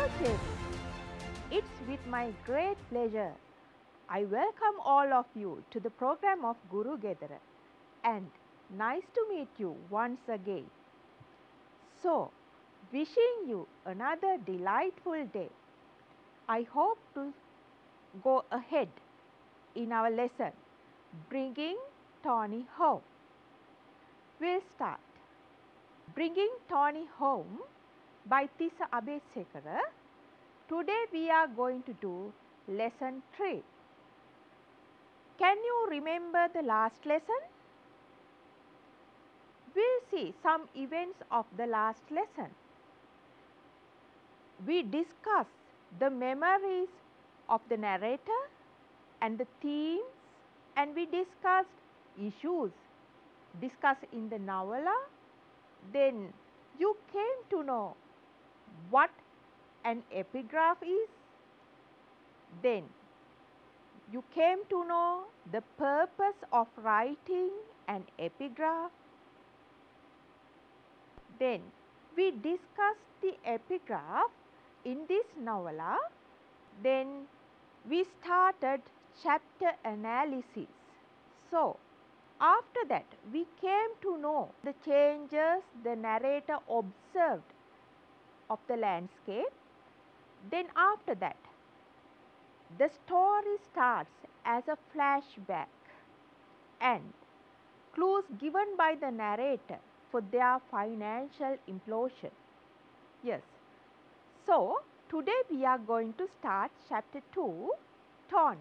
Hello kids, it's with my great pleasure I welcome all of you to the program of Guru Gedara and nice to meet you once again. So, wishing you another delightful day. I hope to go ahead in our lesson, Bringing Tony Home. We'll start. Bringing Tony Home by Tissa Abesekara. Today we are going to do lesson 3. Can you remember the last lesson? We'll see some events of the last lesson. We discussed the memories of the narrator and the themes, and we discussed issues discussed in the novella. Then you came to know what an epigraph is. Then you came to know the purpose of writing an epigraph. Then we discussed the epigraph in this novella. Then we started chapter analysis. So, after that we came to know the changes the narrator observed of the landscape. Then after that, the story starts as a flashback and clues given by the narrator for their financial implosion. Yes. So, today we are going to start chapter 2, Tony.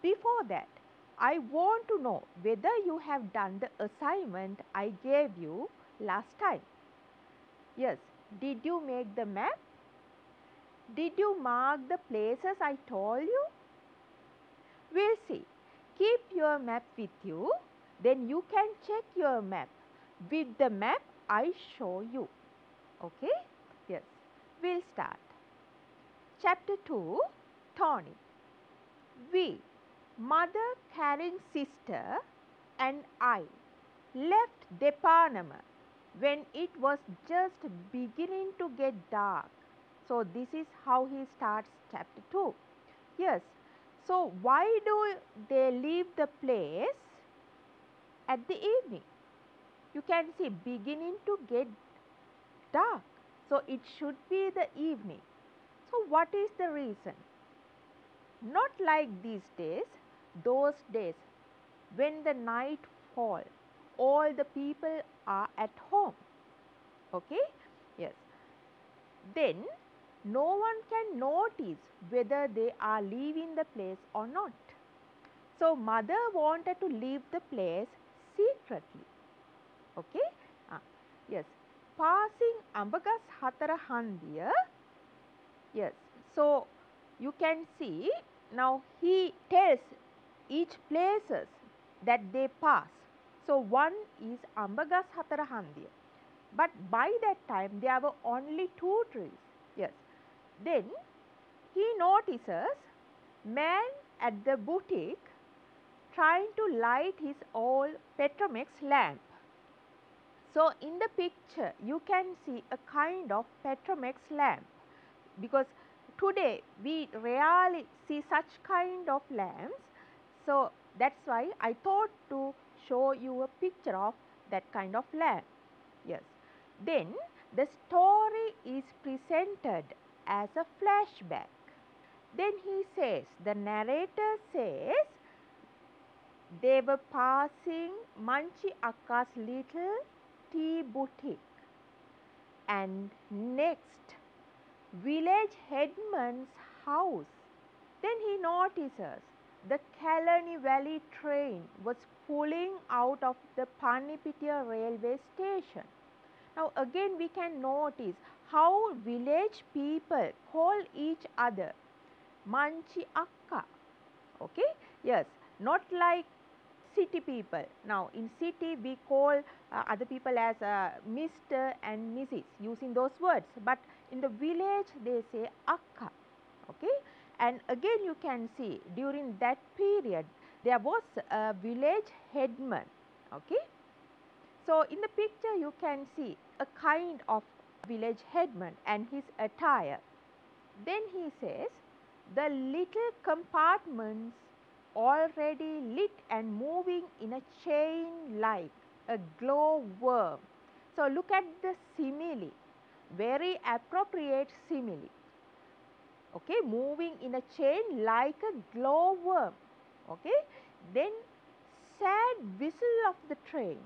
Before that, I want to know whether you have done the assignment I gave you last time. Yes. Did you make the map? Did you mark the places I told you? We'll see. Keep your map with you, then you can check your map with the map I show you. Okay? Yes. We'll start. Chapter 2, Tony. We, mother, Karin's sister and I left Deparnama when it was just beginning to get dark. So, this is how he starts chapter 2. Yes. So, why do they leave the place at the evening? You can see beginning to get dark. So, it should be the evening. So, what is the reason? Not like these days, those days when the night falls, all the people are at home. Okay? Yes. Then, no one can notice whether they are leaving the place or not. So, mother wanted to leave the place secretly. Okay? Yes. Passing Ambagas Hatara Handiya. Yes. So, you can see now he tells each places that they pass. So, one is Ambagas Hatara Handiya. But by that time there were only 2 trees. Yes. Then he notices man at the boutique trying to light his old Petromax lamp. So, in the picture you can see a kind of Petromax lamp, because today we rarely see such kind of lamps. So, that is why I thought to show you a picture of that kind of lamp. Yes. Then the story is presented as a flashback. Then he says, the narrator says, they were passing Manchi Akka's little tea boutique, and next village headman's house. Then he notices the Kalani Valley train was pulling out of the Panipitiya railway station. Now again we can notice how village people call each other Manchi Akka. Okay? Yes, not like city people. Now in city we call other people as Mr. and Mrs. using those words, but in the village they say Akka. Okay? And again you can see during that period there was a village headman. Okay? So, in the picture you can see a kind of village headman and his attire. Then he says, the little compartments already lit and moving in a chain like a glowworm. So, look at the simile, very appropriate simile. Okay, moving in a chain like a glowworm. Okay, then sad whistle of the train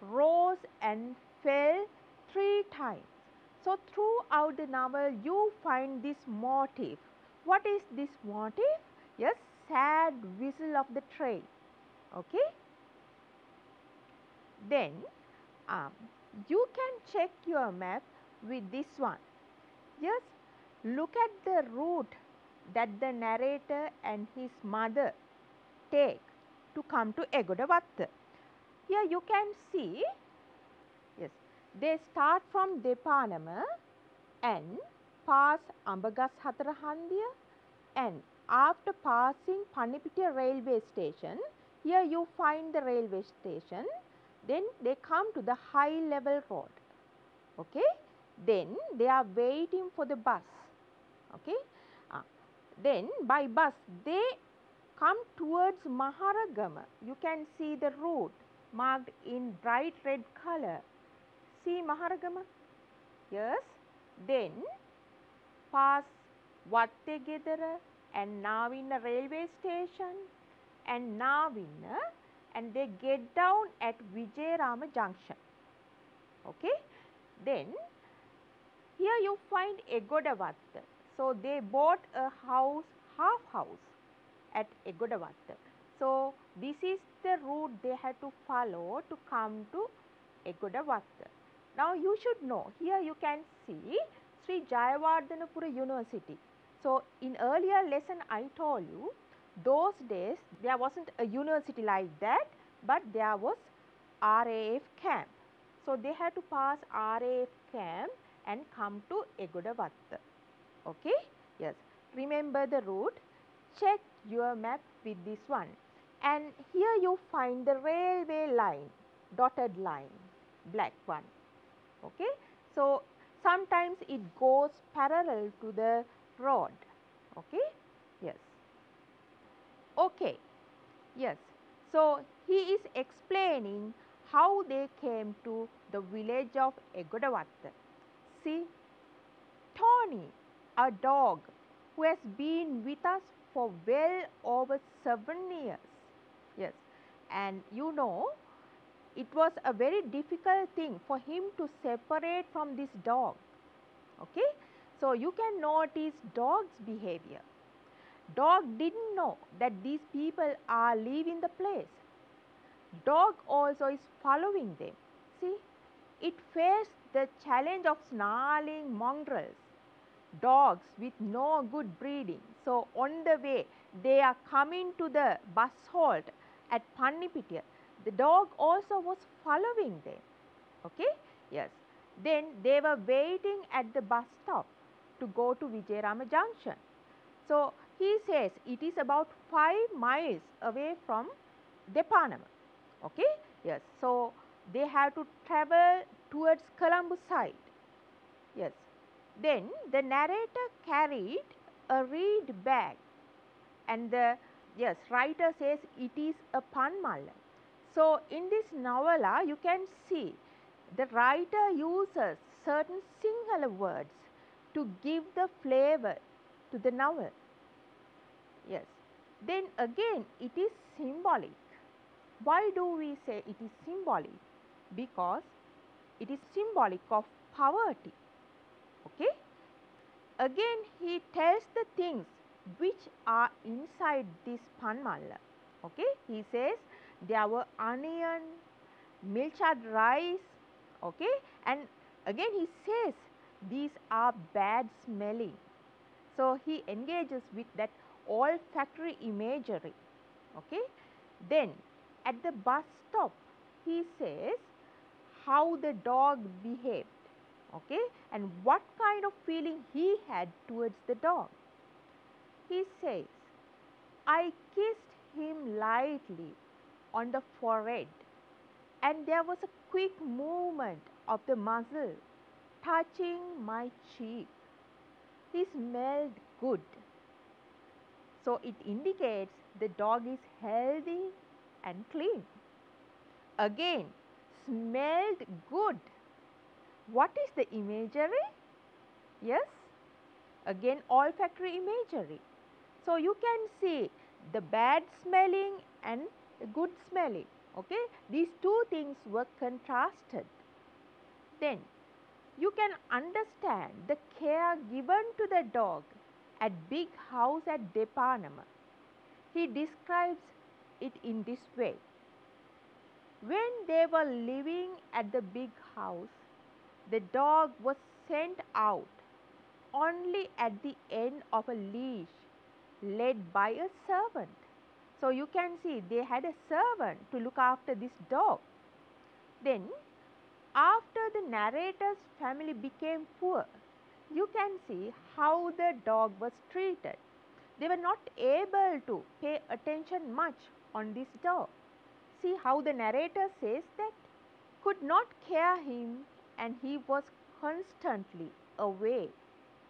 rose and fell 3 times. So, throughout the novel you find this motif. What is this motif? Yes, sad whistle of the train. Okay. Then you can check your map with this one. Yes, look at the route that the narrator and his mother take to come to Egodavatta. Here you can see, yes, they start from Depanama and pass Ambagas Hatarahandiya, and after passing Panipitiya railway station, here you find the railway station, then they come to the high level road. Okay? Then they are waiting for the bus. Okay? Then by bus they come towards Maharagama. You can see the route marked in bright red color. See Maharagama? Yes. Then pass Wattegedara and Navina railway station and Navina, and they get down at Vijayarama junction. Okay. Then here you find Egodavatta. So, they bought a house, half house at Egodavatta. So, this is the route they had to follow to come to Egodavatta. Now, you should know, here you can see Sri Jayawardhanapura University. So, in earlier lesson I told you, those days there wasn't a university like that, but there was RAF camp. So, they had to pass RAF camp and come to Egodavatta. Okay? Yes. Remember the route. Check your map with this one. And here you find the railway line, dotted line, black one. Okay? So, sometimes it goes parallel to the road. Okay? Yes. Okay. Yes. So, he is explaining how they came to the village of Egodavatta. See, Tony, a dog who has been with us for well over 7 years. Yes, and you know, it was a very difficult thing for him to separate from this dog. Okay, so you can notice dog's behavior. Dog didn't know that these people are leaving the place. Dog also is following them. See, it faced the challenge of snarling mongrels, dogs with no good breeding. So, on the way they are coming to the bus halt at Pannipitiya. The dog also was following them. Okay? Yes. Then they were waiting at the bus stop to go to Vijayarama junction. So, he says it is about 5 miles away from Depanama. Okay? Yes. So, they have to travel towards Colombo side. Yes. Then the narrator carried a reed bag, and the writer says it is a panmalla. So, in this novella you can see the writer uses certain Sinhala words to give the flavor to the novel. Yes. Then again it is symbolic. Why do we say it is symbolic? Because it is symbolic of poverty. Okay? Again he tells the things which are inside this panmalla. Okay? He says there were onion, milchad rice, okay? And again he says these are bad smelling. So, he engages with that olfactory imagery. Okay? Then at the bus stop he says how the dog behaved, okay, and what kind of feeling he had towards the dog. He says, I kissed him lightly on the forehead, and there was a quick movement of the muzzle touching my cheek. He smelled good. So it indicates the dog is healthy and clean. Again, smelled good. What is the imagery? Yes, again olfactory imagery. So you can see the bad smelling and the good smelling. Okay, these two things were contrasted. Then you can understand the care given to the dog at Big House at Deparnama. He describes it in this way. When they were living at the big house, the dog was sent out only at the end of a leash led by a servant. So you can see they had a servant to look after this dog. Then after the narrator's family became poor, you can see how the dog was treated. They were not able to pay attention much on this dog. See how the narrator says that could not care him, and he was constantly away,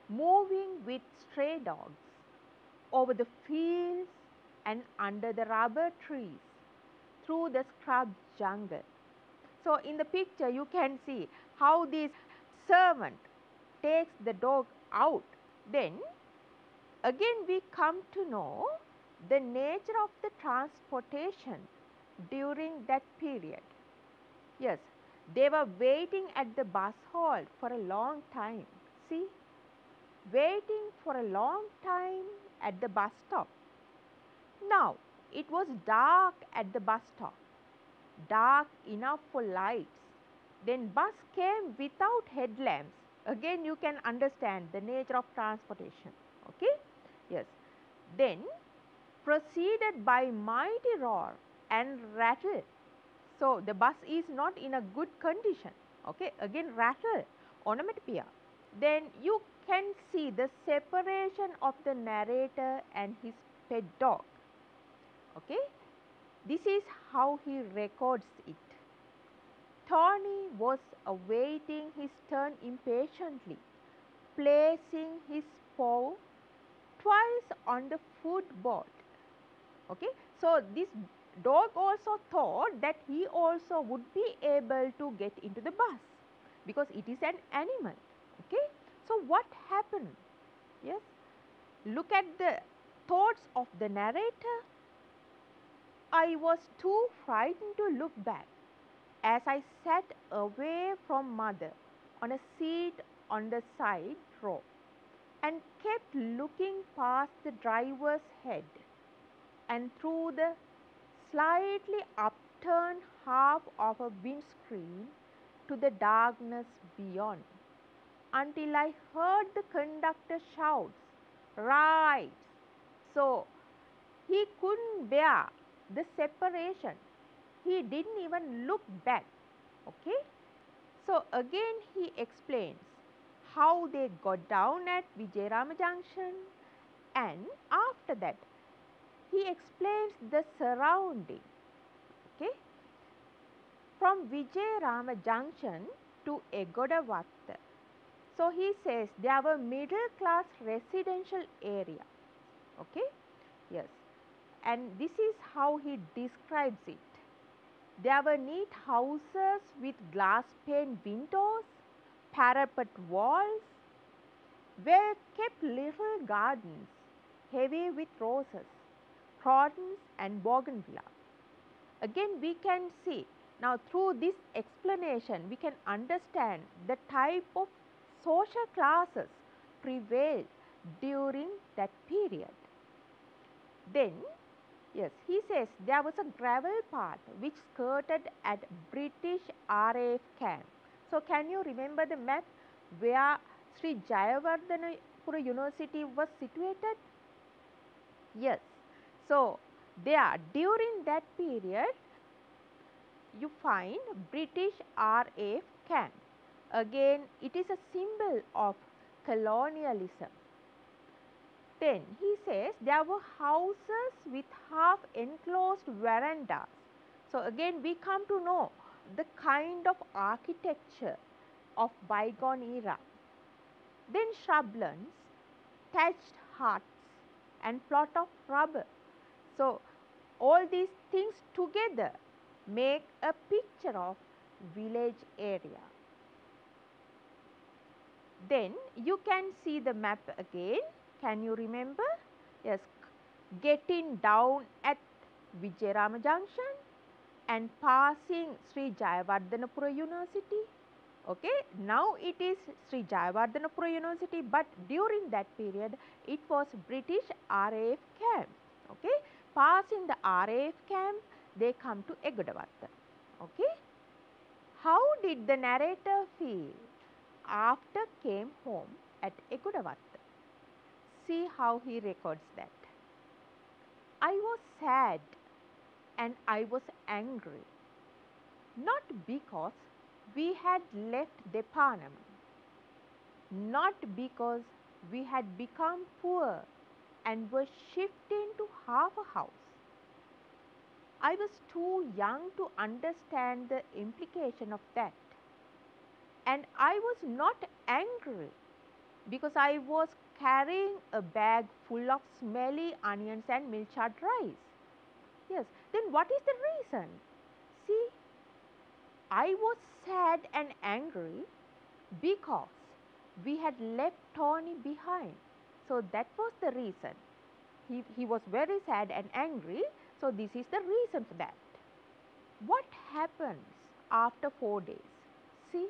moving with stray dogs over the fields and under the rubber trees, through the scrub jungle. So in the picture you can see how this servant takes the dog out. Then again we come to know the nature of the transportation during that period. Yes, they were waiting at the bus halt for a long time. See, waiting for a long time at the bus stop. Now, it was dark at the bus stop, dark enough for lights. Then bus came without headlamps. Again you can understand the nature of transportation. Okay? Yes. Then proceeded by mighty roar and rattle. So the bus is not in a good condition. Okay? Again rattle, onomatopoeia. Then you can see the separation of the narrator and his pet dog. Okay? This is how he records it. Tony was awaiting his turn impatiently, placing his paw twice on the footboard. Okay, so this dog also thought that he also would be able to get into the bus because it is an animal. Okay, so what happened? Yes, look at the thoughts of the narrator. I was too frightened to look back as I sat away from mother on a seat on the side row and kept looking past the driver's head and through the slightly upturned half of a windscreen to the darkness beyond, until I heard the conductor shout, "Right!" So he couldn't bear the separation. He didn't even look back. Okay? So again he explains how they got down at Vijayarama Junction, and after that he explains the surrounding. Okay? From Vijayarama Junction to Egodavatta. So he says there were middle class residential area. Okay? Yes. And this is how he describes it. There were neat houses with glass pane windows, parapet walls, were kept little gardens heavy with roses, crotons and bougainvillea. Again we can see, now through this explanation we can understand the type of social classes prevailed during that period. Then yes, he says there was a gravel path which skirted at British RAF camp. So can you remember the map where Sri Jayawardhanapura University was situated? Yes. So there during that period you find British RAF camp. Again it is a symbol of colonialism. Then he says there were houses with half enclosed verandas. So again we come to know the kind of architecture of bygone era. Then shrublands thatched huts and plot of rubber. So, all these things together make a picture of village area. Then you can see the map again. Can you remember? Yes, getting down at Vijayarama Junction and passing Sri Jayawardhanapura University. Okay, now it is Sri Jayawardhanapura University, but during that period it was British RAF camp. Okay, passing the RAF camp, they come to Egodawatta. Okay, how did the narrator feel after came home at Egodawatta? See how he records that. I was sad and I was angry, not because we had left Depanama, not because we had become poor and were shifting to half a house. I was too young to understand the implication of that. And I was not angry because I was carrying a bag full of smelly onions and milchard rice. Yes, then what is the reason? See, I was sad and angry because we had left Tony behind. So that was the reason. He was very sad and angry. So this is the reason for that. What happens after 4 days? See,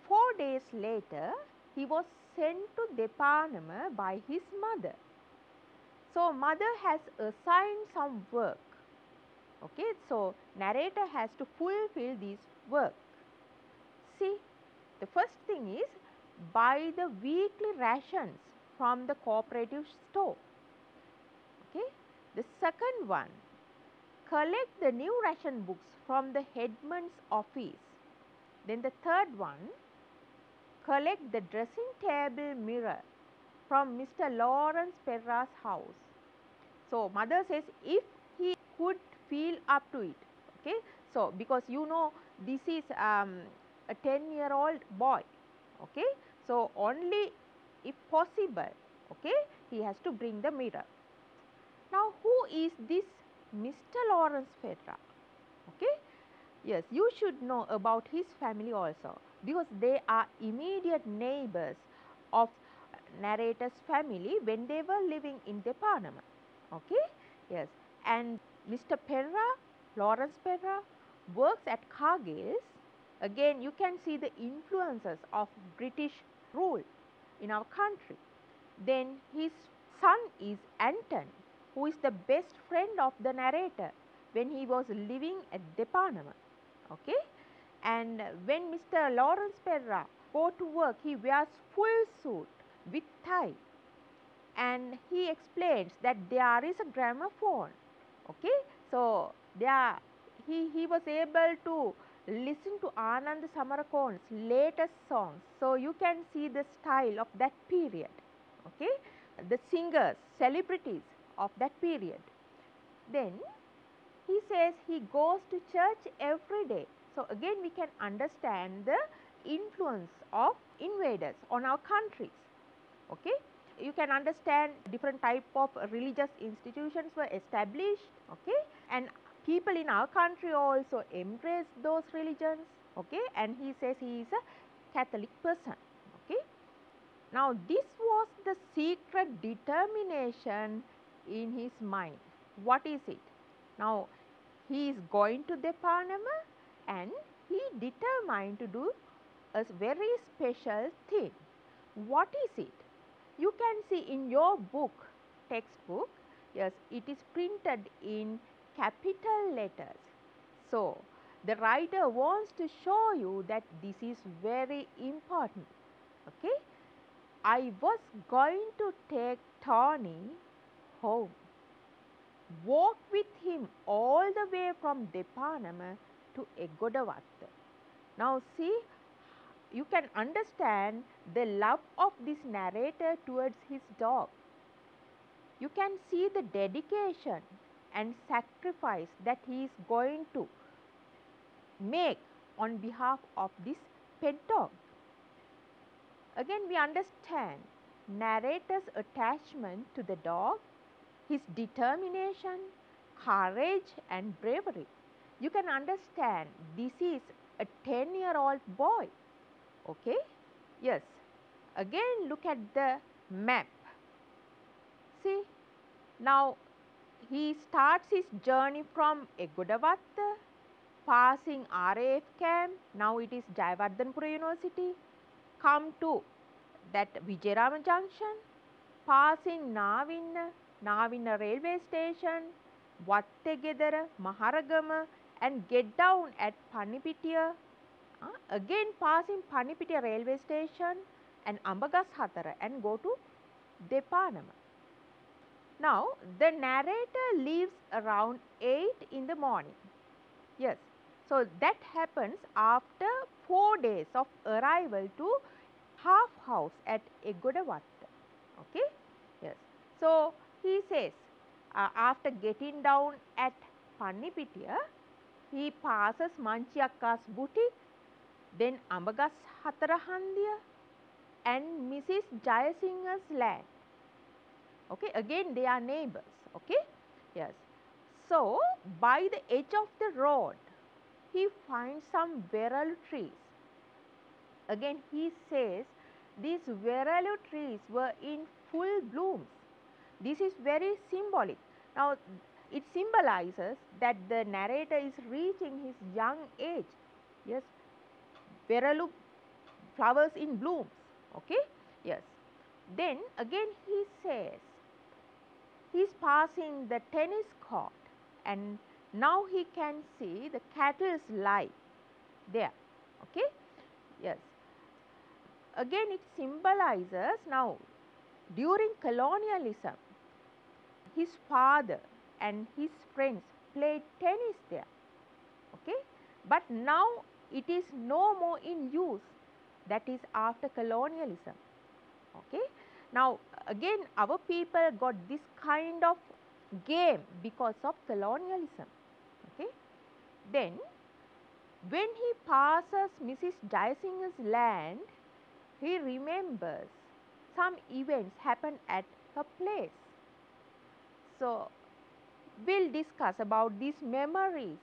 4 days later, he was sent to Depanama by his mother. So mother has assigned some work. Okay, so narrator has to fulfill this work. See, the first thing is buy the weekly rations from the cooperative store. Okay, the second one, collect the new ration books from the headman's office. Then the third one, collect the dressing table mirror from Mr. Lawrence Perra's house. So mother says if he could feel up to it. Okay, so because this is a 10-year-old boy. Okay, so only if possible, okay, he has to bring the mirror. Now who is this Mr. Lawrence Perra? Okay, yes, you should know about his family also, because they are immediate neighbors of narrator's family when they were living in Depanama. Okay, yes, and Mr. Perra, Lawrence Perra, works at Cargill's. Again, you can see the influences of British rule in our country. Then his son is Anton, who is the best friend of the narrator when he was living at Depanama. Okay, and when Mr. Lawrence Perra go to work, he wears full suit with tie, and he explains that there is a gramophone. Okay, so he was able to listen to Anand Samarakone's latest songs. So you can see the style of that period. Okay, the singers, celebrities of that period. Then he says he goes to church every day. So again we can understand the influence of invaders on our countries. Okay, you can understand different type of religious institutions were established. Okay, and people in our country also embrace those religions. Okay, and he says he is a Catholic person. Okay, now this was the secret determination in his mind. What is it? Now he is going to Depanama and he determined to do a very special thing. What is it? You can see in your book, textbook, yes, it is printed in capital letters. So the writer wants to show you that this is very important. Okay, I was going to take Tony home, walk with him all the way from Depanama to Egodawatta. Now see, you can understand the love of this narrator towards his dog. You can see the dedication and sacrifice that he is going to make on behalf of this pet dog. Again we understand narrator's attachment to the dog, his determination, courage and bravery. You can understand this is a 10-year-old boy. Okay? Yes. Again look at the map. See, now he starts his journey from Egodawatta, passing RAF camp, now it is Jayawardhanapura University, come to that Vijayarama junction, passing Navinna railway station, Wattegedara, Maharagama, and get down at Panipitiya, again passing Panipitiya railway station and Ambagashatara and go to Depanama. Now, the narrator leaves around 8 in the morning. Yes, so that happens after 4 days of arrival to half house at Egodawatta. Okay, yes. So, he says after getting down at Panipitiya, he passes Manchiyakka's boutique, then Ambagashatara Handiya and Mrs. Jayasingha's land. Okay, again they are neighbors. Okay, yes. So, by the edge of the road, he finds some veralu trees. Again he says these veralu trees were in full blooms. This is very symbolic. Now, it symbolizes that the narrator is reaching his young age. Yes, veralu flowers in blooms. Okay, yes. Then again he says he is passing the tennis court and now he can see the cattle's life there. Okay, yes. Again it symbolizes now during colonialism his father and his friends played tennis there. Okay, but now it is no more in use, that is after colonialism. Okay, now again our people got this kind of game because of colonialism. Okay, then when he passes Mrs. Jayasingha's land, he remembers some events happened at her place. So, we will discuss about these memories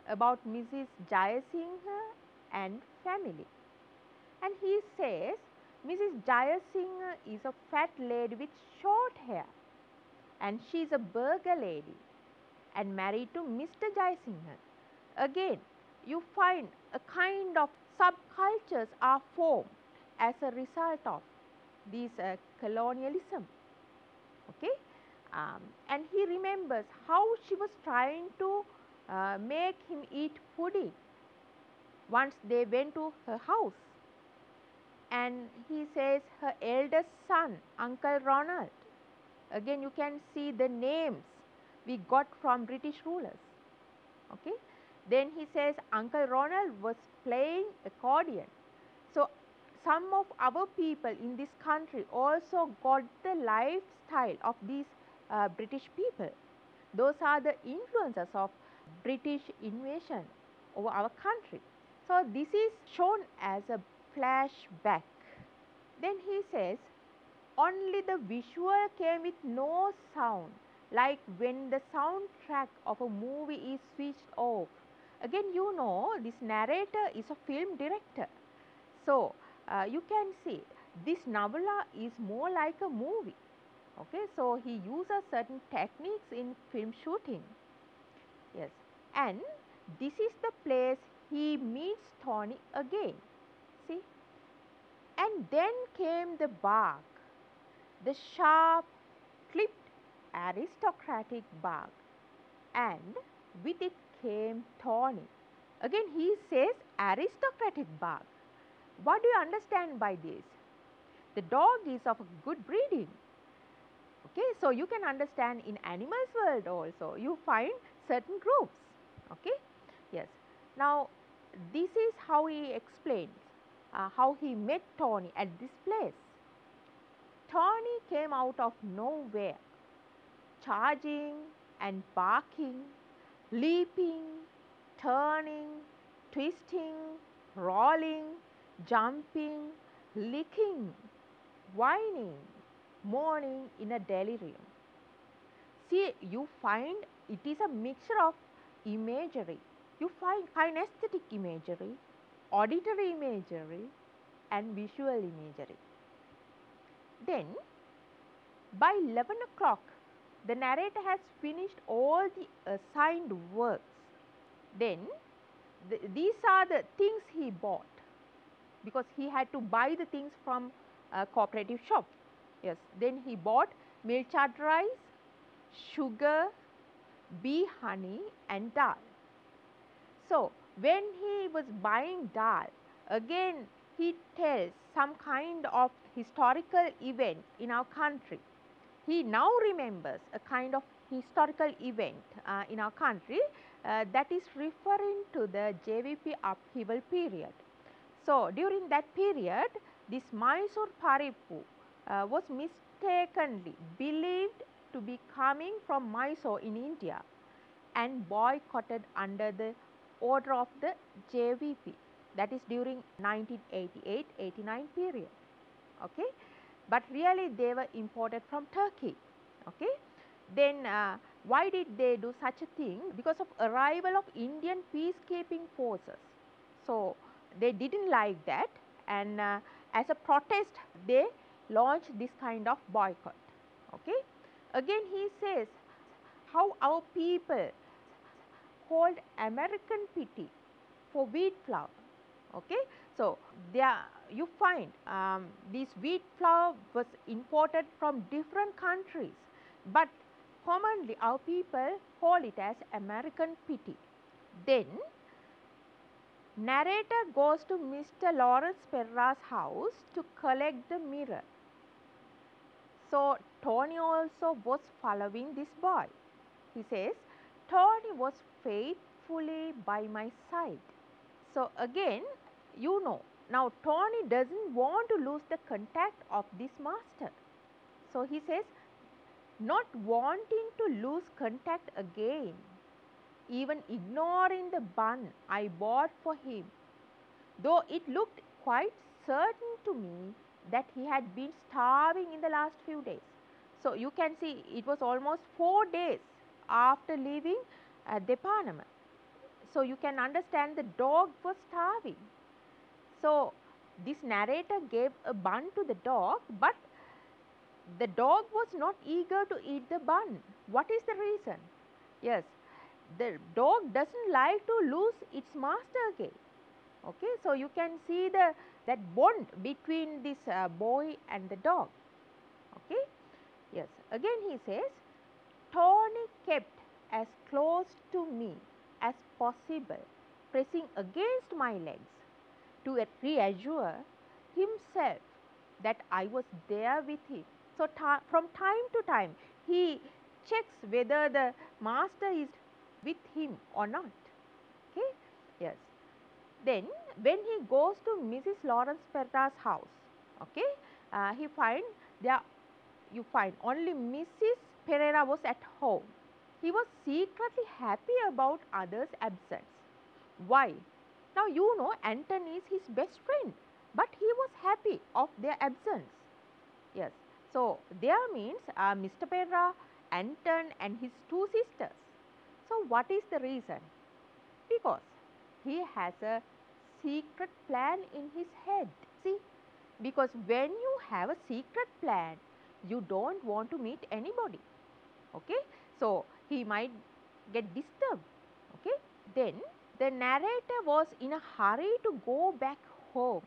about Mrs. Jayasingha and family. And he says Mrs. Jayasingha is a fat lady with short hair and she is a burgher lady and married to Mr. Jayasingha. Again, you find a kind of subcultures are formed as a result of this colonialism. Okay, and he remembers how she was trying to make him eat pudding once they went to her house. And he says her eldest son, Uncle Ronald. Again you can see the names we got from British rulers. Okay. Then he says Uncle Ronald was playing accordion. So, some of our people in this country also got the lifestyle of these British people. Those are the influences of British invasion over our country. So, this is shown as a flashback. Then he says only the visual came with no sound, like when the soundtrack of a movie is switched off. Again you know this narrator is a film director. So, you can see this novella is more like a movie. Okay, so he uses certain techniques in film shooting. Yes, and this is the place he meets Tony again. See, and then came the bark, the sharp, clipped, aristocratic bark, and with it came Tony. Again he says aristocratic bark. What do you understand by this? The dog is of good breeding. Okay, so you can understand in animals world also you find certain groups. Okay, yes. Now this is how he explains how he met Tony at this place. Tony came out of nowhere, charging and barking, leaping, turning, twisting, rolling, jumping, licking, whining, mourning in a delirium. See, you find it is a mixture of imagery. You find kinesthetic imagery, auditory imagery, and visual imagery. Then, by 11 o'clock, the narrator has finished all the assigned works. Then, these are the things he bought, because he had to buy the things from a cooperative shop. Yes, then he bought milk chard rice, sugar, bee honey, and dal. So, when he was buying dal, again he tells some kind of historical event in our country. He now remembers a kind of historical event in our country that is referring to the JVP upheaval period. So, during that period, this Mysore Parippu was mistakenly believed to be coming from Mysore in India and boycotted under the order of the JVP, that is during 1988-89 period. Okay? But really they were imported from Turkey. Okay? Then why did they do such a thing? Because of arrival of Indian peacekeeping forces. So, they didn't like that, and as a protest they launched this kind of boycott. Okay? Again he says how our people called American pity for wheat flour. Okay? So, there you find this wheat flour was imported from different countries, but commonly our people call it as American pity. Then narrator goes to Mr. Lawrence Perra's house to collect the mirror. So, Tony also was following this boy. He says, Tony was faithfully by my side. So, again, you know, now Tony doesn't want to lose the contact of this master. So, he says, not wanting to lose contact again, even ignoring the bun I bought for him, though it looked quite certain to me that he had been starving in the last few days. So, you can see it was almost 4 days after leaving Deparnama. So, you can understand the dog was starving. So, this narrator gave a bun to the dog, but the dog was not eager to eat the bun. What is the reason? Yes, the dog doesn't like to lose its master again. Okay, so you can see that bond between this boy and the dog. Okay, yes. Again he says, Tony kept as close to me as possible, pressing against my legs to reassure himself that I was there with him. So, from time to time he checks whether the master is with him or not. Okay? Yes. Then when he goes to Mrs. Lawrence Perra's house, okay, he find there, you find only Mrs. Pereira was at home. He was secretly happy about others' absence. Why? Now you know Anton is his best friend, but he was happy of their absence. Yes. So, there means Mr. Pereira, Anton and his 2 sisters. So, what is the reason? Because he has a secret plan in his head. See, because when you have a secret plan, you don't want to meet anybody. Okay? So, he might get disturbed. Okay? Then the narrator was in a hurry to go back home.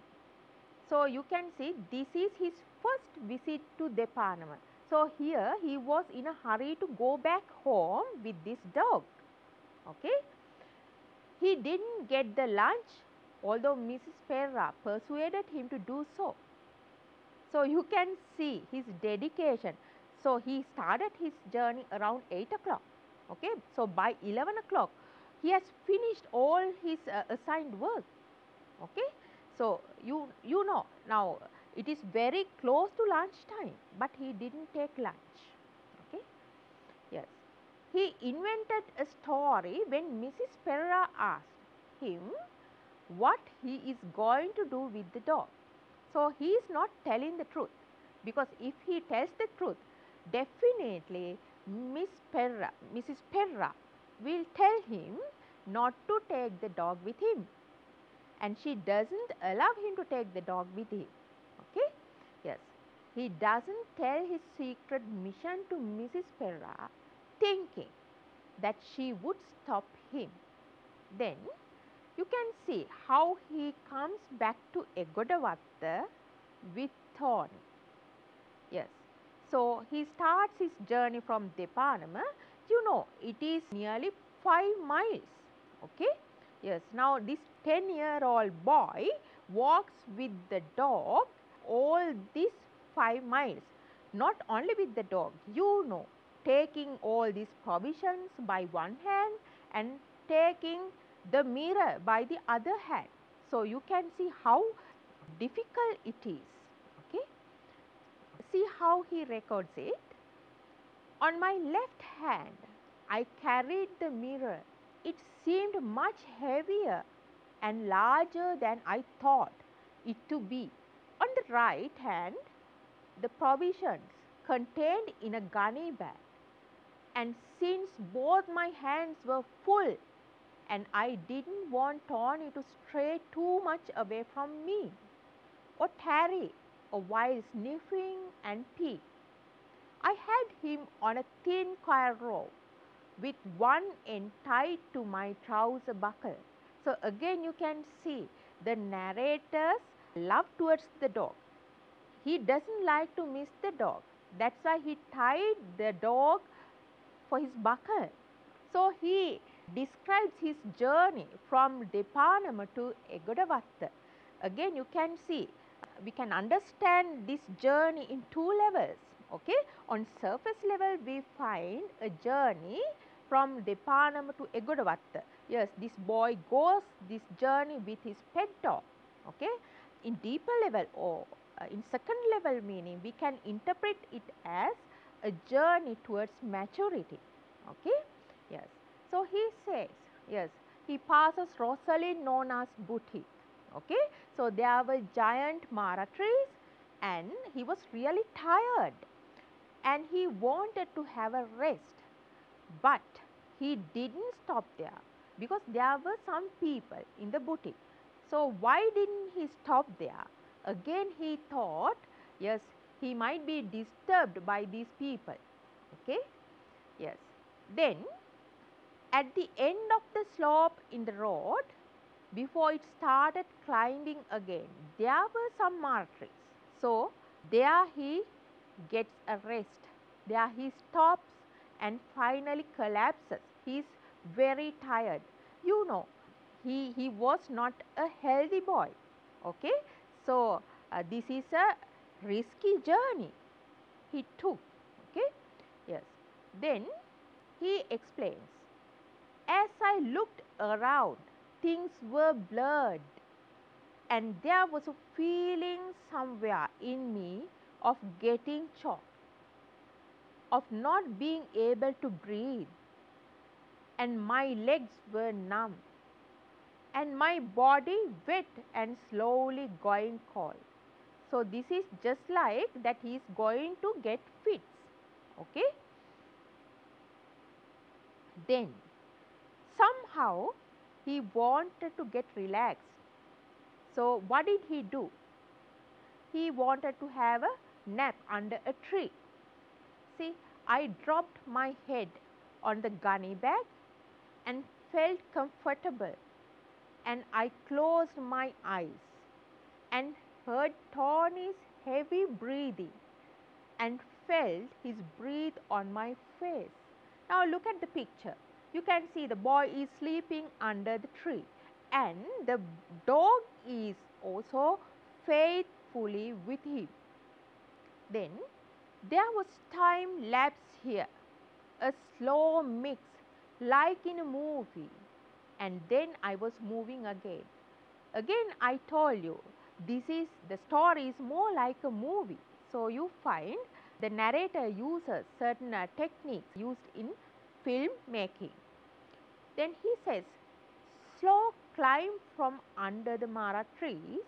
So, you can see this is his first visit to Deparnama. So, here he was in a hurry to go back home with this dog. Okay? He didn't get the lunch, although Mrs. Pereira persuaded him to do so. So, you can see his dedication. So, he started his journey around 8 o'clock. Okay? So, by 11 o'clock, he has finished all his assigned work. Okay? So, you know, now it is very close to lunch time, but he didn't take lunch. Okay? Yes. He invented a story when Mrs. Pereira asked him what he is going to do with the dog. So, he is not telling the truth. because if he tells the truth, definitely Mrs. Perra will tell him not to take the dog with him, and she doesn't allow him to take the dog with him. Okay? Yes. He doesn't tell his secret mission to Mrs. Perra, thinking that she would stop him. Then you can see how he comes back to Egodavatta with Thorny. Yes. So he starts his journey from Depanama. You know, it is nearly 5 miles. Okay? Yes. Now this 10-year-old boy walks with the dog all these 5 miles. Not only with the dog, you know, taking all these provisions by one hand and taking the mirror by the other hand. So you can see how difficult it is. Okay? See how he records it. On my left hand, I carried the mirror. It seemed much heavier and larger than I thought it to be. On the right hand, the provisions contained in a gunny bag. And since both my hands were full and I didn't want Tony to stray too much away from me or tarry while sniffing and peeing, I had him on a thin coil rope with one end tied to my trouser buckle. So again you can see the narrator's love towards the dog. He doesn't like to miss the dog. That's why he tied the dog for his buckle. So he describes his journey from Depanama to Egodavatta. Again you can see, we can understand this journey in 2 levels. Okay? On surface level we find a journey from Depanama to Egodavatta. Yes, this boy goes this journey with his pet dog. Okay? In deeper level or in second level meaning, we can interpret it as a journey towards maturity. Okay? Yes. So he says, yes, he passes Rosalind Nona's boutique. Okay? So there were giant mara trees and he was really tired and he wanted to have a rest. But he didn't stop there because there were some people in the boutique. So why didn't he stop there? Again he thought, yes, he might be disturbed by these people. Okay? Yes. Then at the end of the slope in the road, before it started climbing again, there were some mara trees. So there he gets a rest. There he stops and finally collapses. He is very tired. You know, he was not a healthy boy. Okay? So this is a risky journey he took. Okay? Yes. Then he explains, as I looked around, things were blurred and there was a feeling somewhere in me of getting choked, of not being able to breathe, and my legs were numb and my body wet and slowly going cold. So this is just like that he is going to get fits. Okay? Then somehow he wanted to get relaxed. So what did he do? He wanted to have a nap under a tree. See, I dropped my head on the gunny bag and felt comfortable, and I closed my eyes and heard Tony's heavy breathing and felt his breath on my face. Now look at the picture. You can see the boy is sleeping under the tree and the dog is also faithfully with him. Then there was time lapse here, a slow mix like in a movie, and then I was moving again. Again I told you, the story is more like a movie. So you find the narrator uses certain techniques used in film making. Then he says, slow climb from under the mara trees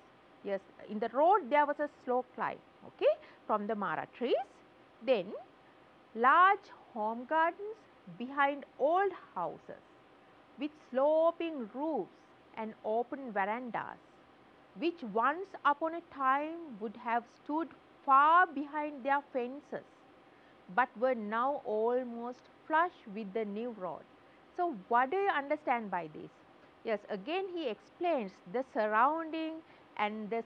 Yes, in the road there was a slow climb, okay, from the Mara trees. Then large home gardens behind old houses with sloping roofs and open verandas, which once upon a time would have stood far behind their fences, but were now almost flush with the new road. So, what do you understand by this? Yes, again he explains the surrounding and the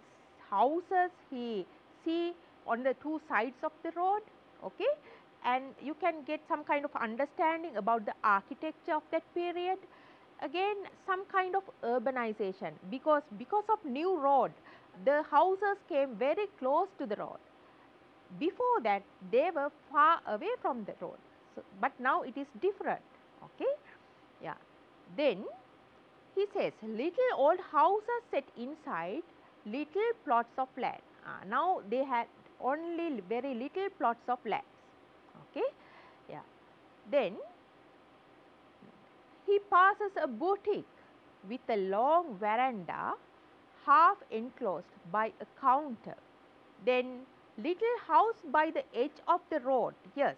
houses he see on the two sides of the road, okay, and you can get some kind of understanding about the architecture of that period. Again, some kind of urbanization, because of new road, the houses came very close to the road. Before that they were far away from the road, so, but now it is different, okay. Yeah, then he says little old houses set inside little plots of land. Now they had only very little plots of land, okay. Yeah, then he passes a boutique with a long veranda half enclosed by a counter. Then little house by the edge of the road. Yes.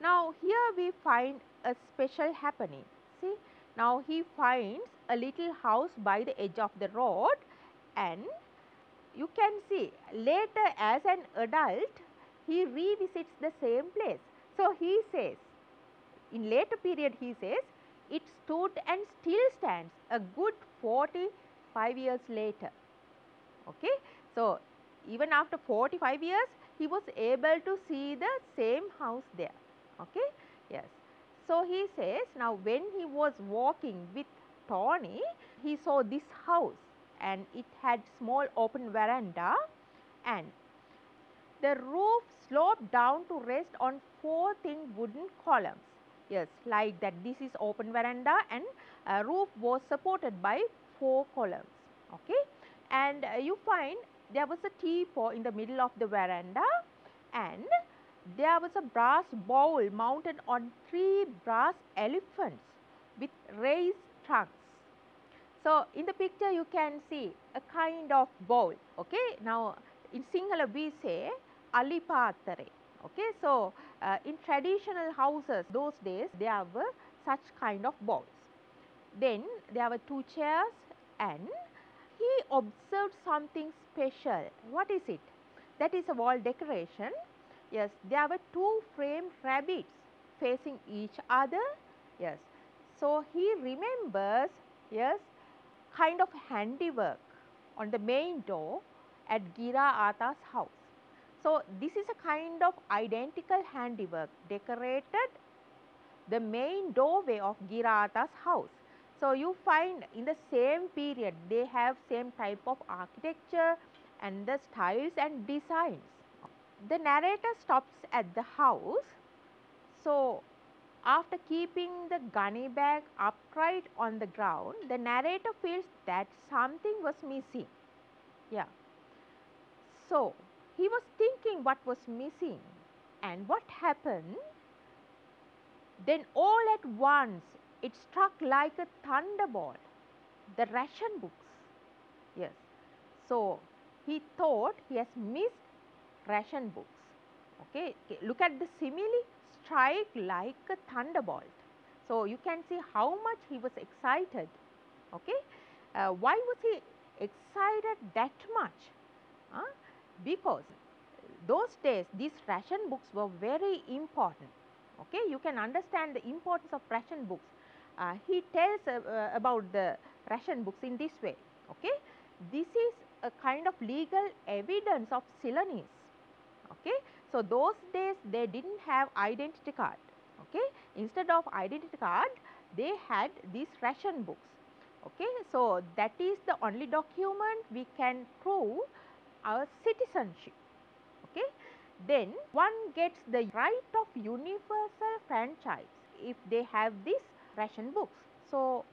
Now here we find a special happening. See, now he finds a little house by the edge of the road, and you can see later as an adult he revisits the same place. So he says, in later period he says, it stood and still stands a good 45 years later. Okay. So, even after 45 years he was able to see the same house there. Okay. Yes. So, he says now when he was walking with Tony, he saw this house and it had small open veranda, and the roof sloped down to rest on four thin wooden columns. Yes, like that, this is open veranda and roof was supported by four columns. Okay, and you find there was a teapot in the middle of the veranda, and there was a brass bowl mounted on three brass elephants with raised trunks. So, in the picture you can see a kind of bowl. Okay. Now, in Sinhala we say alipatare. Okay. So, in traditional houses those days there were such kind of bowls. Then there were two chairs, and he observed something special. What is it? That is a wall decoration. Yes, there were two framed rabbits facing each other. Yes. So, he remembers, yes, kind of handiwork on the main door at Gira Ata's house. So, this is a kind of identical handiwork decorated the main doorway of Gira Ata's house. So, you find in the same period they have same type of architecture and the styles and designs. The narrator stops at the house. So, after keeping the gunny bag upright on the ground, the narrator feels that something was missing. Yeah. So, he was thinking what was missing and what happened. Then all at once it struck like a thunderbolt, the ration books. Yes. So, he thought he has missed ration books. Okay. Look at the simile, strike like a thunderbolt. So, you can see how much he was excited. Okay. Why was he excited that much? Because those days these ration books were very important. Okay. You can understand the importance of ration books. He tells about the ration books in this way. Okay. This is a kind of legal evidence of Ceylonese. Okay. So, those days they did not have identity card. Okay. Instead of identity card they had these ration books. Okay. So, that is the only document we can prove our citizenship. Okay. Then one gets the right of universal franchise if they have these ration books. So,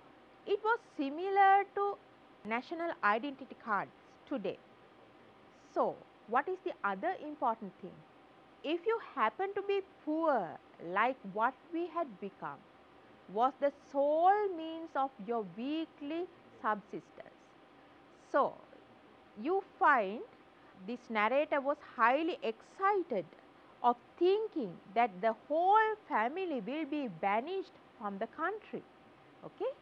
it was similar to national identity cards today. So, what is the other important thing? If you happen to be poor like what we had become, was the sole means of your weekly subsistence. So, you find this narrator was highly excited of thinking that the whole family will be banished from the country. Okay?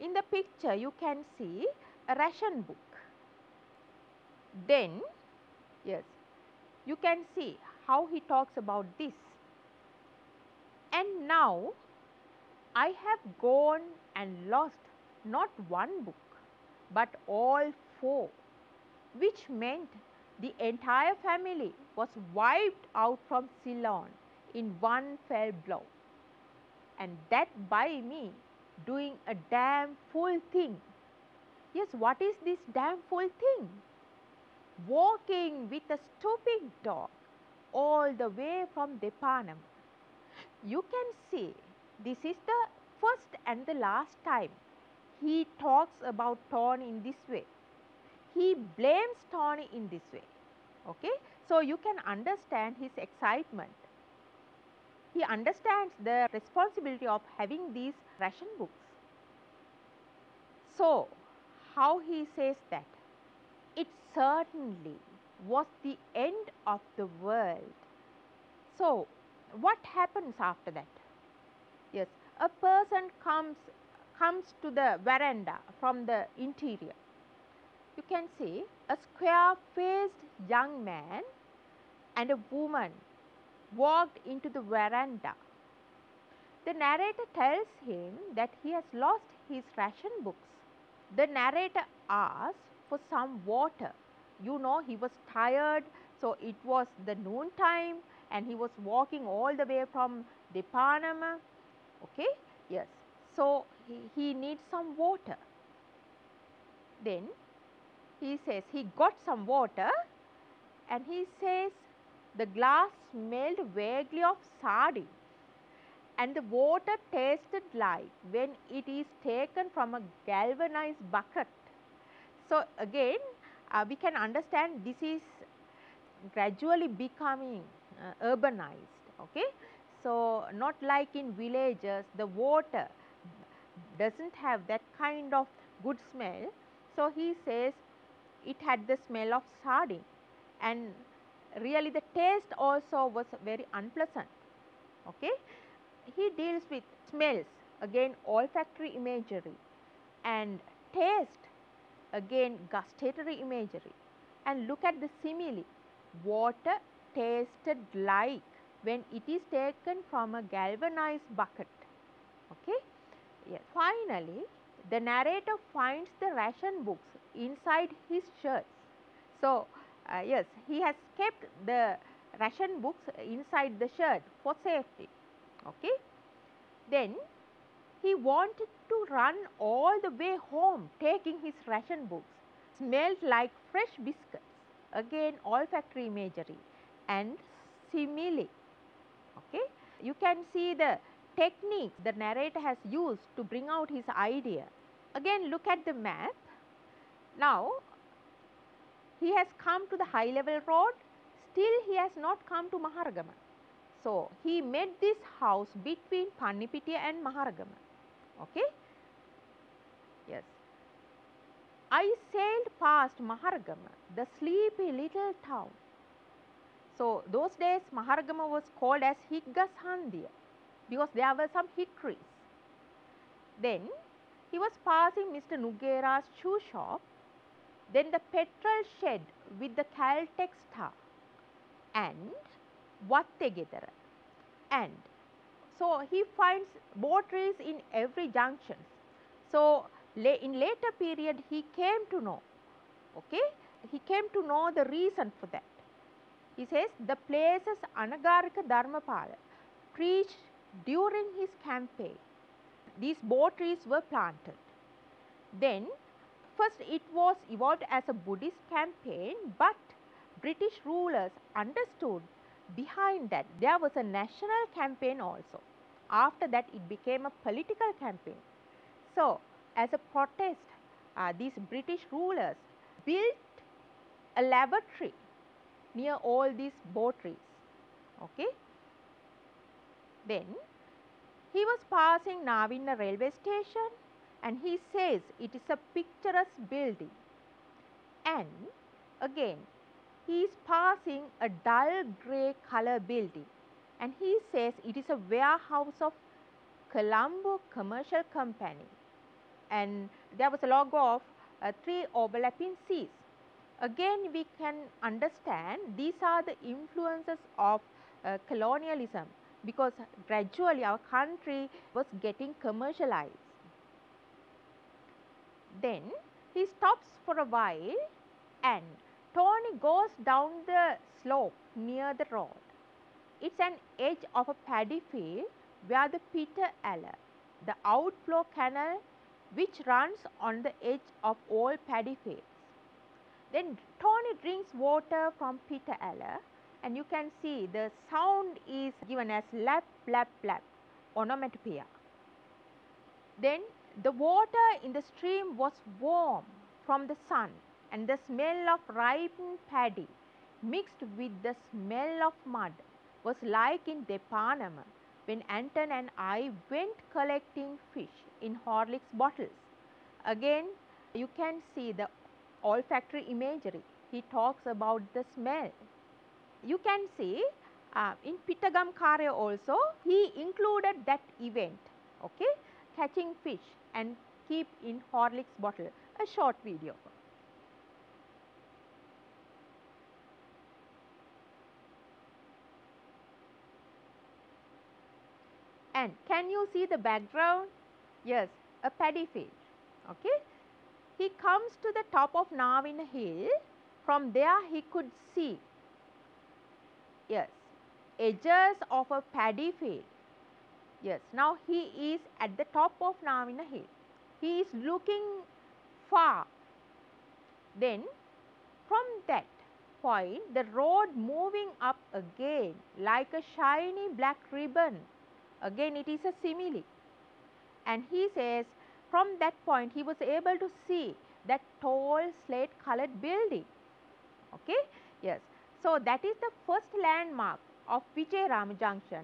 In the picture you can see a ration book. Then, yes, you can see how he talks about this. And now I have gone and lost not one book, but all four, which meant the entire family was wiped out from Ceylon in one fell blow, and that by me doing a damn fool thing. Yes, what is this damn fool thing? Walking with a stupid dog all the way from Depanam. You can see this is the first and the last time he talks about Tony in this way. He blames Tony in this way. Okay? So, you can understand his excitement. He understands the responsibility of having these ration books. So, how he says that? It certainly was the end of the world. So, what happens after that? Yes, a person comes to the veranda from the interior. You can see a square-faced young man and a woman walked into the veranda. The narrator tells him that he has lost his ration books. The narrator asks for some water. You know, he was tired, so it was the noon time and he was walking all the way from Depanama. Okay, yes. So, he needs some water. Then he says he got some water and he says the glass smelled vaguely of sardines and the water tasted like when it is taken from a galvanized bucket. So, again we can understand this is gradually becoming urbanized. Okay? So, not like in villages the water does not have that kind of good smell. So, he says it had the smell of sardine and really the taste also was very unpleasant. Okay? He deals with smells, again olfactory imagery, and taste, again gustatory imagery. And look at the simile, water tasted like when it is taken from a galvanized bucket. Okay? Yes. Finally, the narrator finds the ration books inside his shirts. So, yes, he has kept the ration books inside the shirt for safety. Okay? Then he wanted to run all the way home taking his ration books. Smelled like fresh biscuits. Again olfactory imagery and simile. Okay? You can see the techniques the narrator has used to bring out his idea. Again look at the map. Now he has come to the high level road, still he has not come to Maharagama. So, he met this house between Pannipitiya and Maharagama. Okay? Yes. I sailed past Maharagama, the sleepy little town. So, those days Maharagama was called as Higgashandiya because there were some hickories. Then he was passing Mr. Nugera's shoe shop, then the petrol shed with the Caltex star and Vattegedara. And so, he finds botaries in every junction. So, in later period he came to know, okay, he came to know the reason for that. He says the places Anagarika Dharmapala preached during his campaign, these botaries were planted. Then first it was evolved as a Buddhist campaign, but British rulers understood behind that there was a national campaign also. After that it became a political campaign. So, as a protest, these British rulers built a laboratory near all these botaries. Okay? Then he was passing Navinna railway station and he says it is a picturesque building. And again, he is passing a dull grey color building, and he says it is a warehouse of Colombo Commercial Company, and there was a logo of 3 overlapping seas. Again, we can understand these are the influences of colonialism, because gradually our country was getting commercialized. Then he stops for a while, and Tony goes down the slope near the road. It's an edge of a paddy field where the Peter Aller, the outflow canal which runs on the edge of all paddy fields. Then Tony drinks water from Peter Aller, and you can see the sound is given as lap, lap, lap, onomatopoeia. Then the water in the stream was warm from the sun, and the smell of ripened paddy mixed with the smell of mud was like in Depanama when Anton and I went collecting fish in Horlicks bottles. Again, you can see the olfactory imagery. He talks about the smell. You can see in Pittagam Kare also, he included that event, okay, catching fish and keep in Horlicks bottle, a short video. And can you see the background? Yes, a paddy field, okay. He comes to the top of Navina Hill. From there he could see, yes, edges of a paddy field. Yes, now he is at the top of Navina Hill. He is looking far. Then from that point, the road moving up again like a shiny black ribbon. Again, it is a simile. And he says from that point he was able to see that tall slate colored building. Okay? Yes. So that is the first landmark of Vijayarama Junction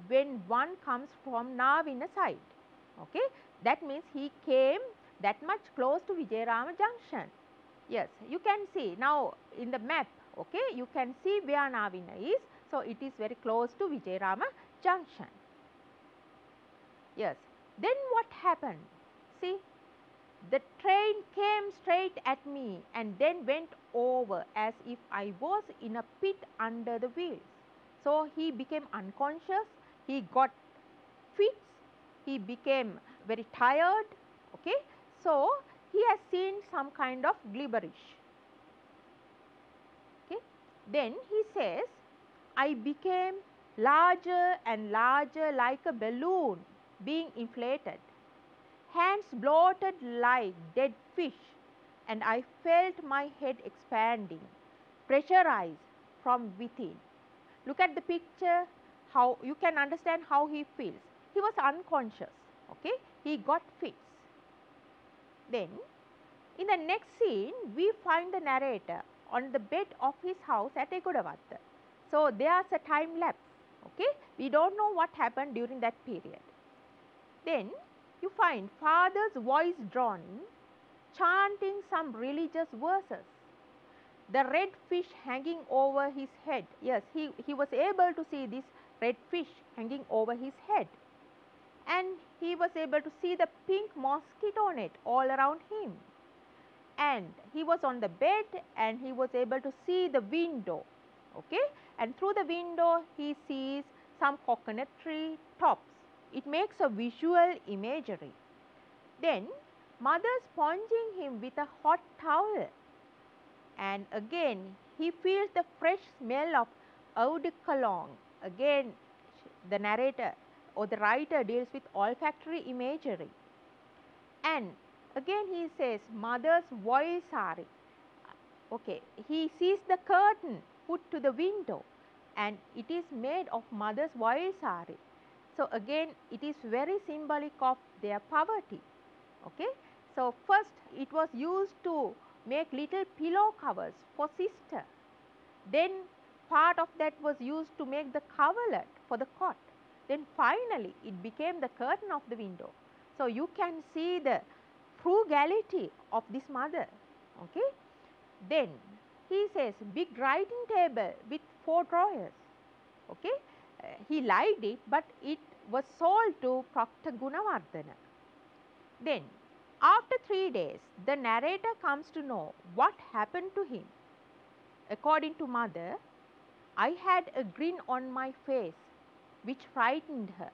when one comes from Navina side. Okay? That means he came that much close to Vijayarama Junction. Yes, you can see now in the map, okay, you can see where Navina is. So it is very close to Vijayarama Junction. Yes, then what happened? See, the train came straight at me and then went over as if I was in a pit under the wheels. So he became unconscious, he got fits, he became very tired, okay. So he has seen some kind of gibberish. Okay. Then he says, I became larger and larger like a balloon being inflated, hands bloated like dead fish, and I felt my head expanding, pressurized from within. Look at the picture, how you can understand how he feels. He was unconscious, okay, he got fits. Then in the next scene, we find the narrator on the bed of his house at Egodavatta. So there's a time lapse, okay, we don't know what happened during that period. Then you find father's voice drawn in, chanting some religious verses. The red fish hanging over his head. Yes, he was able to see this red fish hanging over his head. And he was able to see the pink mosquito net all around him. And he was on the bed and he was able to see the window. Okay? And through the window he sees some coconut tree tops. It makes a visual imagery. Then mother sponging him with a hot towel. And again he feels the fresh smell of eau de cologne. Again the narrator or the writer deals with olfactory imagery. And again he says mother's voile sari. Okay, he sees the curtain put to the window and it is made of mother's voile sari. So again it is very symbolic of their poverty. Okay, so first it was used to make little pillow covers for sister. Then part of that was used to make the coverlet for the cot. Then finally it became the curtain of the window. So you can see the frugality of this mother. Okay. Then he says, big writing table with 4 drawers. Okay? He liked it, but it was sold to Proctor Gunawardena. Then, after 3 days, the narrator comes to know what happened to him. According to mother, I had a grin on my face which frightened her.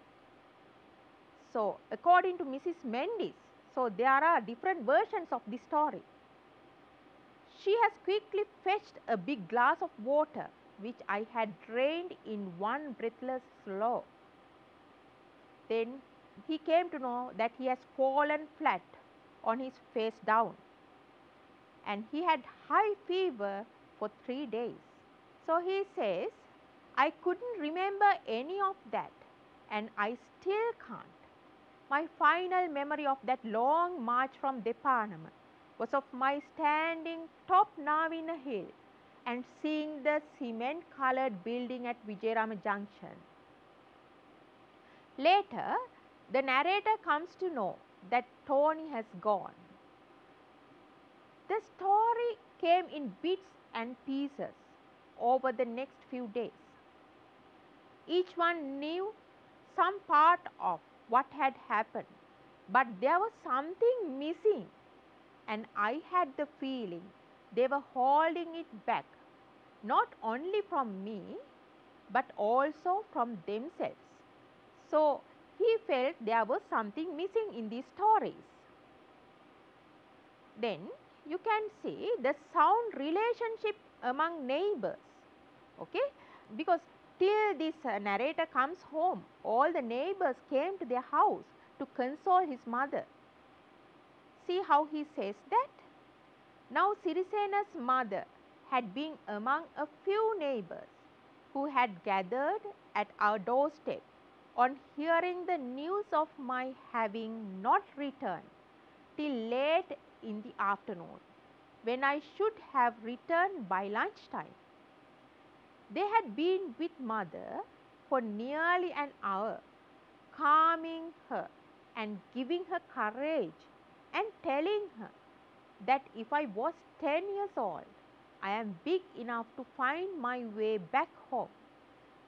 So, according to Mrs. Mendes, so there are different versions of this story. She has quickly fetched a big glass of water which I had drained in one breathless slow. Then he came to know that he has fallen flat on his face down, and he had high fever for 3 days. So he says, I couldn't remember any of that, and I still can't. My final memory of that long march from Depanama was of my standing top now in a hill and seeing the cement-colored building at Vijayarama Junction. Later, the narrator comes to know that Tony has gone. The story came in bits and pieces over the next few days. Each one knew some part of what had happened, but there was something missing, and I had the feeling they were holding it back, not only from me, but also from themselves. So, he felt there was something missing in these stories. Then, you can see the sound relationship among neighbors, okay, because till this narrator comes home, all the neighbors came to their house to console his mother. See how he says that? Now Sirisena's mother had been among a few neighbors who had gathered at our doorstep on hearing the news of my having not returned till late in the afternoon, when I should have returned by lunchtime. They had been with mother for nearly an hour, calming her and giving her courage and telling her that if I was 10 years old, I am big enough to find my way back home,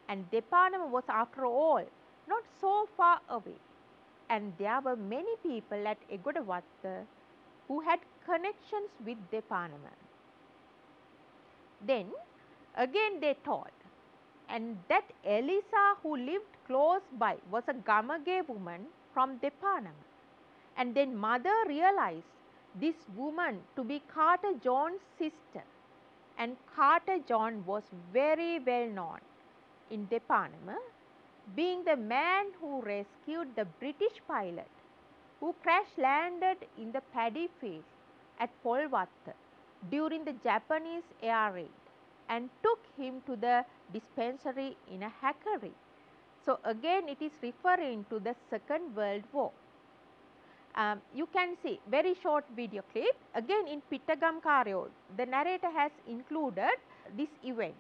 and Depanama was after all not so far away, and there were many people at Egodavatta who had connections with Depanama. Then again they told, and that Elisa who lived close by was a Gamage woman from Depanama. And then mother realized this woman to be Carter John's sister, and Carter John was very well known in Depanama, being the man who rescued the British pilot who crash landed in the paddy field at Polvatta during the Japanese air raid and took him to the dispensary in a hackery. So again it is referring to the Second World War. You can see very short video clip. Again in Pittagam Karyo, the narrator has included this event.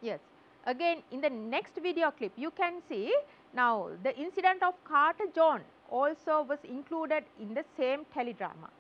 Yes, again in the next video clip you can see now the incident of Carter John also was included in the same teledrama.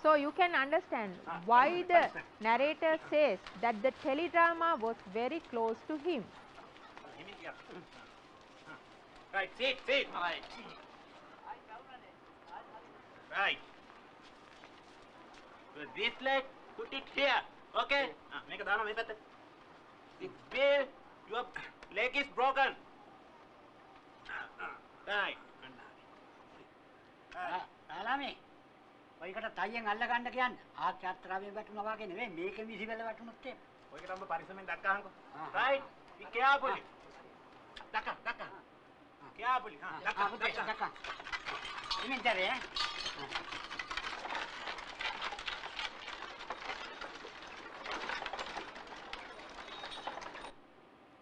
So you can understand why the narrator says that the teledrama was very close to him. Right, sit. Right. Right. So this leg, put it here. Okay? Make a dana, make a. Bill, your leg is broken. Right. තාලාමේ ඔයකට තයියෙන් අල්ල ගන්න කියන්නේ ආච්චාත්‍රාවේ වැටුණා වගේ නෙවෙයි මේකෙ විසිවල වැටුණොත් එහෙම ඔයකටම පරිස්සමෙන් දක්කහන්කො. Right. Be careful. දක්ක. Careful. දක්කා ඉතින් ඉතරේ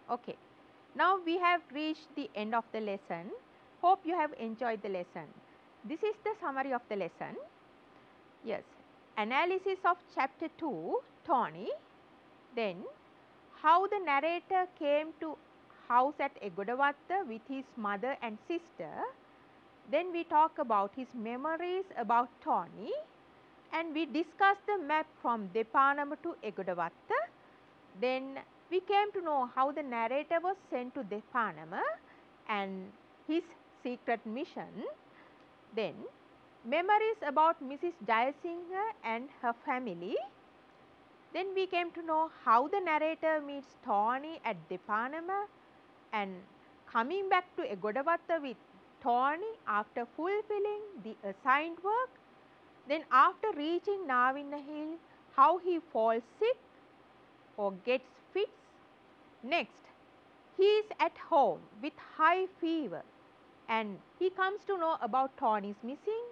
Okay. Now we have reached the end of the lesson. Hope you have enjoyed the lesson. This is the summary of the lesson. Yes. Analysis of chapter 2, Tony. Then how the narrator came to house at Egodavatta with his mother and sister. Then we talk about his memories about Tony, and we discussed the map from Depanama to Egodavatta. Then we came to know how the narrator was sent to Depanama and his secret mission. Then memories about Mrs. Jayasinghe and her family. Then we came to know how the narrator meets Tony at Depanama and coming back to Egodavatta with Tony after fulfilling the assigned work. Then after reaching Navinna Hill, how he falls sick or gets fits. Next, he is at home with high fever and he comes to know about Tony's missing.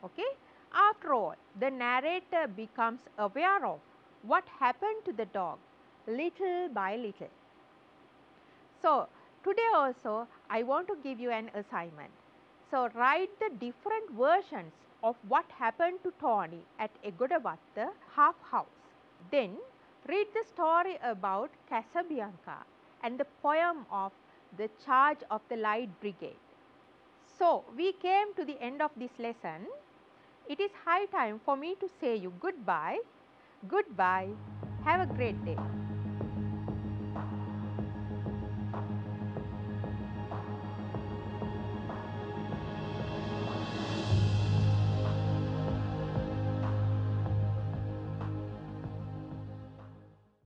Okay. After all, the narrator becomes aware of what happened to the dog little by little. So, today also I want to give you an assignment. So, write the different versions of what happened to Tony at Egodavatta half house. Then read the story about Casabianca and the poem of the Charge of the Light Brigade. So, we came to the end of this lesson. It is high time for me to say you goodbye. Goodbye. Have a great day.